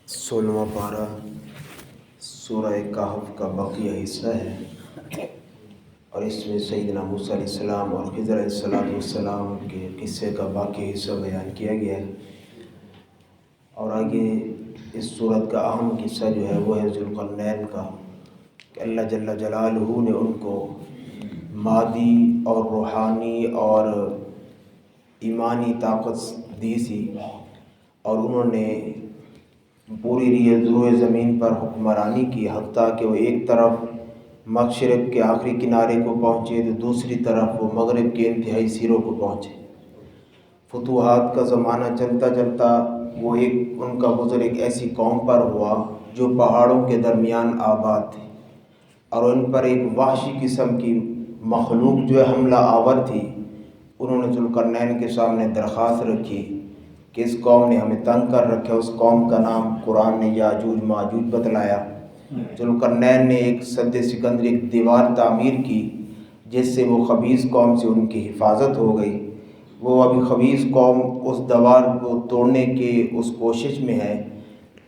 16واں پارہ سورہ کہف کا بقیہ حصہ ہے، اور اس میں سیدنا موسیٰ علیہ السلام اور خضر علیہ السلام کے قصے کا باقی حصہ بیان کیا گیا ہے۔ اور آگے اس سورت کا اہم قصہ جو ہے وہ ہے ذوالقرنین کا، کہ اللہ جل جلالہ نے ان کو مادی اور روحانی اور ایمانی طاقت دی تھی، اور انہوں نے پوری روئے زمین پر حکمرانی کی، حتیٰ کہ وہ ایک طرف مشرق کے آخری کنارے کو پہنچے تو دوسری طرف وہ مغرب کے انتہائی سروں کو پہنچے۔ فتوحات کا زمانہ چلتا چلتا وہ ان کا گزر ایک ایسی قوم پر ہوا جو پہاڑوں کے درمیان آباد تھی، اور ان پر ایک وحشی قسم کی مخلوق جو حملہ آور تھی۔ انہوں نے ذوالقرنین کے سامنے درخواست رکھی کہ اس قوم نے ہمیں تنگ کر رکھا۔ اس قوم کا نام قرآن نے یاجوج ماجوج بتلایا۔ ذوالقرنین نے ایک سد سکندر، ایک دیوار تعمیر کی، جس سے وہ خبیث قوم سے ان کی حفاظت ہو گئی۔ وہ ابھی خبیث قوم اس دیوار کو توڑنے کے اس کوشش میں ہے۔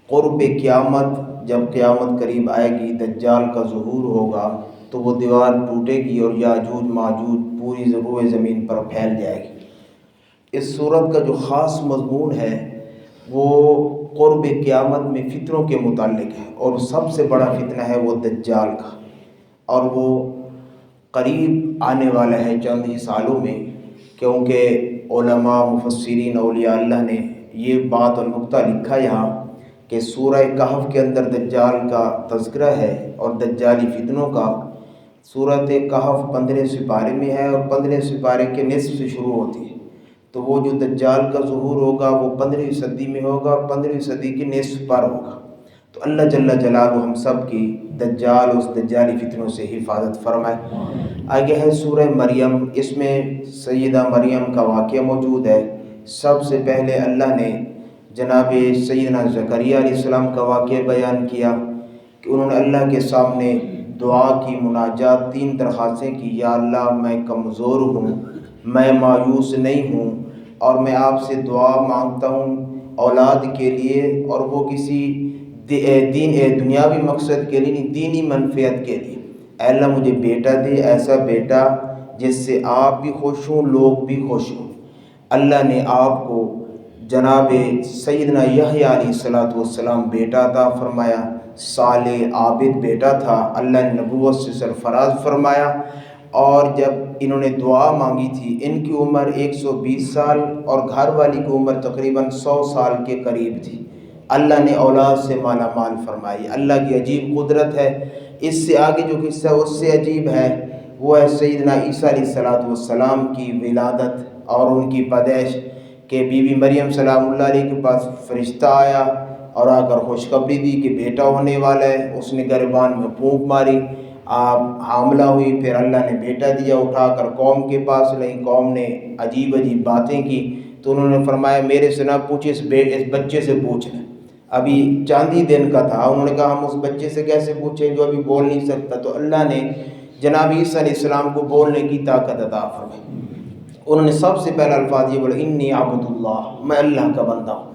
قرب قیامت، جب قیامت قریب آئے گی، دجال کا ظہور ہوگا تو وہ دیوار ٹوٹے گی اور یاجوج ماجوج پوری روئے زمین پر پھیل جائے گی۔ اس صورت کا جو خاص مضمون ہے وہ قرب قیامت میں فتنوں کے متعلق ہے، اور سب سے بڑا فتنہ ہے وہ دجال کا، اور وہ قریب آنے والا ہے چند ہی سالوں میں، کیونکہ علماء، مفسرین، اولیاء اللہ نے یہ بات اور نقطہ لکھا یہاں کہ سورہ کہف کے اندر دجال کا تذکرہ ہے اور دجالی فتنوں کا۔ سورۃ کہف 15 سپارے میں ہے، اور 15 سپارے کے نصف سے شروع ہوتی ہے، تو وہ جو دجال کا ظہور ہوگا وہ 15ویں صدی میں ہوگا، اور 15ویں صدی کے نصف پر ہوگا۔ تو اللہ جل جلالہ ہم سب کی دجال، اس دجالی فتنوں سے حفاظت فرمائے۔ آگے ہے سورہ مریم، اس میں سیدہ مریم کا واقعہ موجود ہے۔ سب سے پہلے اللہ نے جناب سیدنا زکریا علیہ السلام کا واقعہ بیان کیا کہ انہوں نے اللہ کے سامنے دعا کی، مناجات، 3 درخواستیں کی۔ یا اللہ، میں کمزور ہوں، میں مایوس نہیں ہوں، اور میں آپ سے دعا مانگتا ہوں اولاد کے لیے، اور وہ کسی دنیاوی مقصد کے لیے نہیں، دینی منفعت کے لیے۔ اے اللہ مجھے بیٹا دے، ایسا بیٹا جس سے آپ بھی خوش ہوں، لوگ بھی خوش ہوں۔ اللہ نے آپ کو جناب سیدنا یحییٰ علیہ السلام بیٹا عطا فرمایا، صالح عابد بیٹا تھا۔ اللہ نے نبوت سے سرفراز فرمایا، اور جب انہوں نے دعا مانگی تھی، ان کی عمر 120 سال اور گھر والی کی عمر تقریباً 100 سال کے قریب تھی۔ اللہ نے اولاد سے مالا مال فرمائی۔ اللہ کی عجیب قدرت ہے۔ اس سے آگے جو قصہ اس سے عجیب ہے، وہ ہے سیدنا عیسیٰ علیہ السلام کی ولادت اور ان کی پیدائش، کہ بی بی مریم سلام اللہ علیہ کے پاس فرشتہ آیا اور آ کر خوشخبری دی کہ بیٹا ہونے والا ہے۔ اس نے گریبان میں پھونک ماری، حاملہ ہوئی، پھر اللہ نے بیٹا دیا، اٹھا کر قوم کے پاس لائی۔ قوم نے عجیب عجیب باتیں کی، تو انہوں نے فرمایا میرے سے نہ پوچھے، اس بچے سے پوچھ لیں۔ ابھی چاند ہی دن کا تھا۔ انہوں نے کہا ہم اس بچے سے کیسے پوچھیں جو ابھی بول نہیں سکتا؟ تو اللہ نے جناب عیسیٰ علیہ السلام کو بولنے کی طاقت عطا فرمائی۔ انہوں نے سب سے پہلا الفاظ یہ بولے، انی عبد اللہ، میں اللہ کا بندہ ہوں۔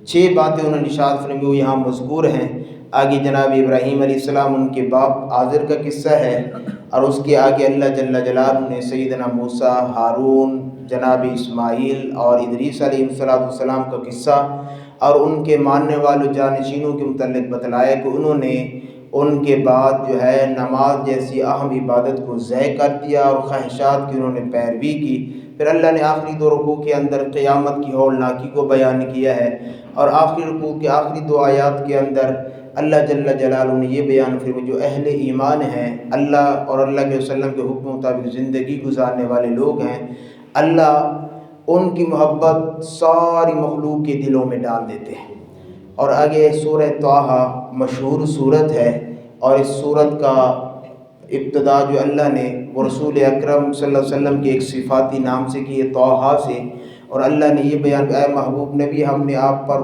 6 باتیں انہوں نے ارشاد فرمائی، وہ یہاں مذکور ہیں۔ آگے جناب ابراہیم علیہ السلام، ان کے باپ آزر کا قصہ ہے، اور اس کے آگے اللہ جل جلالہ نے سیدنا موسیٰ، ہارون، جناب اسماعیل اور ادریس علیہ السلام کا قصہ اور ان کے ماننے والوں جانشینوں کے متعلق بتلایا کہ انہوں نے ان کے بعد جو ہے نماز جیسی اہم عبادت کو ضائع کر دیا، اور خواہشات کی انہوں نے پیروی کی۔ پھر اللہ نے آخری 2 رکوع کے اندر قیامت کی ہولناکی کو بیان کیا ہے، اور آخری رکوع کے آخری 2 آیات کے اندر اللہ جل جلالہ نے یہ بیان فرمایا جو اہل ایمان ہیں، اللہ اور اللہ کے وسلم کے حکم مطابق زندگی گزارنے والے لوگ ہیں، اللہ ان کی محبت ساری مخلوق کے دلوں میں ڈال دیتے ہیں۔ اور آگے سورہ طٰہٰ مشہور سورت ہے، اور اس سورت کا ابتدا جو اللہ نے وہ رسول اکرم صلی اللہ علیہ وسلم کے ایک صفاتی نام سے کی ہے، طٰہٰ سے، اور اللہ نے یہ بیان کیا، اے محبوب نبی ہم نے آپ پر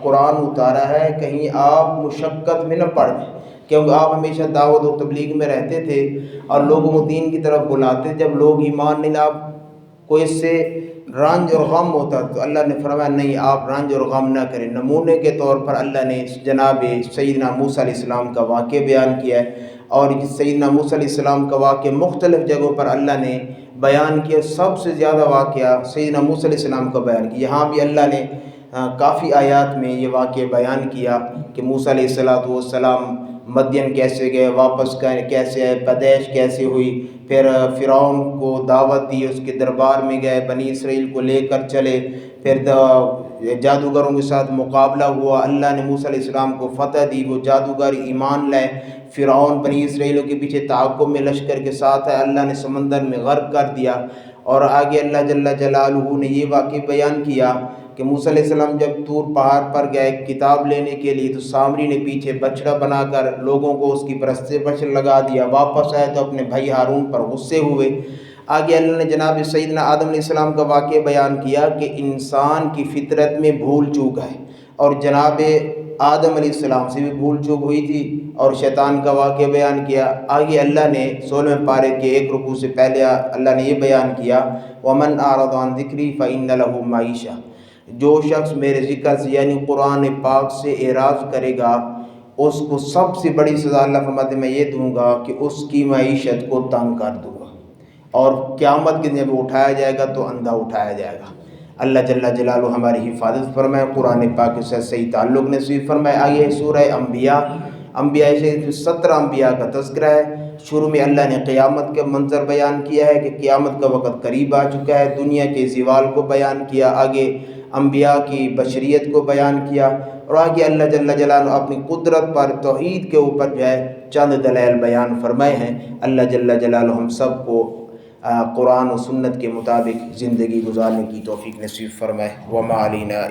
قرآن اتارا ہے، کہیں آپ مشقت میں نہ پڑ جائیں، کیونکہ آپ ہمیشہ دعوت و تبلیغ میں رہتے تھے اور لوگوں کو دین کی طرف بلاتے، جب لوگ ایمان نہیں لا کوئی اس سے رنج اور غم ہوتا تو اللہ نے فرمایا نہیں، آپ رنج اور غم نہ کریں۔ نمونے کے طور پر اللہ نے جناب سیدنا موسیٰ علیہ السلام کا واقعہ بیان کیا ہے، اور سیدنا موسیٰ علیہ السلام کا واقعہ مختلف جگہوں پر اللہ نے بیان کیا۔ سب سے زیادہ واقعہ سیدنا موسیٰ علیہ السلام کا بیان کیا۔ یہاں بھی اللہ نے کافی آیات میں یہ واقعہ بیان کیا کہ موسیٰ علیہ السلام مدین کیسے گئے، واپس کیسے آئے، پیدائش کیسے ہوئی، پھر فرعون کو دعوت دی، اس کے دربار میں گئے، بنی اسرائیل کو لے کر چلے، پھر جادوگروں کے ساتھ مقابلہ ہوا، اللہ نے موسیٰ علیہ السلام کو فتح دی، وہ جادوگر ایمان لائے، فرعون بنی اسرائیلوں کے پیچھے تعاقب میں لشکر کے ساتھ ہے، اللہ نے سمندر میں غرق کر دیا۔ اور آگے اللہ جل جلالہ نے یہ واقعہ بیان کیا کہ موسیٰ علیہ السلام جب طور پہاڑ پر گئے کتاب لینے کے لیے تو سامری نے پیچھے بچڑا بنا کر لوگوں کو اس کی پرستی پر لگا دیا، واپس آئے تو اپنے بھائی ہارون پر غصے ہوئے۔ آگے اللہ نے جناب سیدنا آدم علیہ السلام کا واقعہ بیان کیا کہ انسان کی فطرت میں بھول چوک ہے، اور جناب آدم علیہ السلام سے بھی بھول چوک ہوئی تھی، اور شیطان کا واقعہ بیان کیا۔ آگے اللہ نے 16ویں پارے کے 1 رکوع سے پہلے اللہ نے یہ بیان کیا وَمَنْ أَعْرَضَ عَنْ ذِكْرِي فَإِنَّ لَهُ مَعِيشَةً، جو شخص میرے ذکر سے یعنی قرآن پاک سے اعراض کرے گا اس کو سب سے بڑی سزا اللہ فرماتے میں یہ دوں گا کہ اس کی معیشت کو تنگ کر دوں گا، اور قیامت کے دن جب اٹھایا جائے گا تو اندھا اٹھایا جائے گا۔ اللہ جل جلالہ ہماری حفاظت فرمائے، قرآن پاک کے ساتھ صحیح تعلق نصیب فرمائے۔ آئیے سورہ انبیاء سے 17 انبیاء کا تذکرہ ہے۔ شروع میں اللہ نے قیامت کا منظر بیان کیا ہے کہ قیامت کا وقت قریب آ چکا ہے، دنیا کے زوال کو بیان کیا، آگے انبیاء کی بشریت کو بیان کیا، اور آگے اللہ جل جلالہ اپنی قدرت پر توحید کے اوپر جو ہے چند دلائل بیان فرمائے ہیں۔ اللہ جل جلالہ ہم سب کو قرآن و سنت کے مطابق زندگی گزارنے کی توفیق نصیب فرمائے۔ وما علینا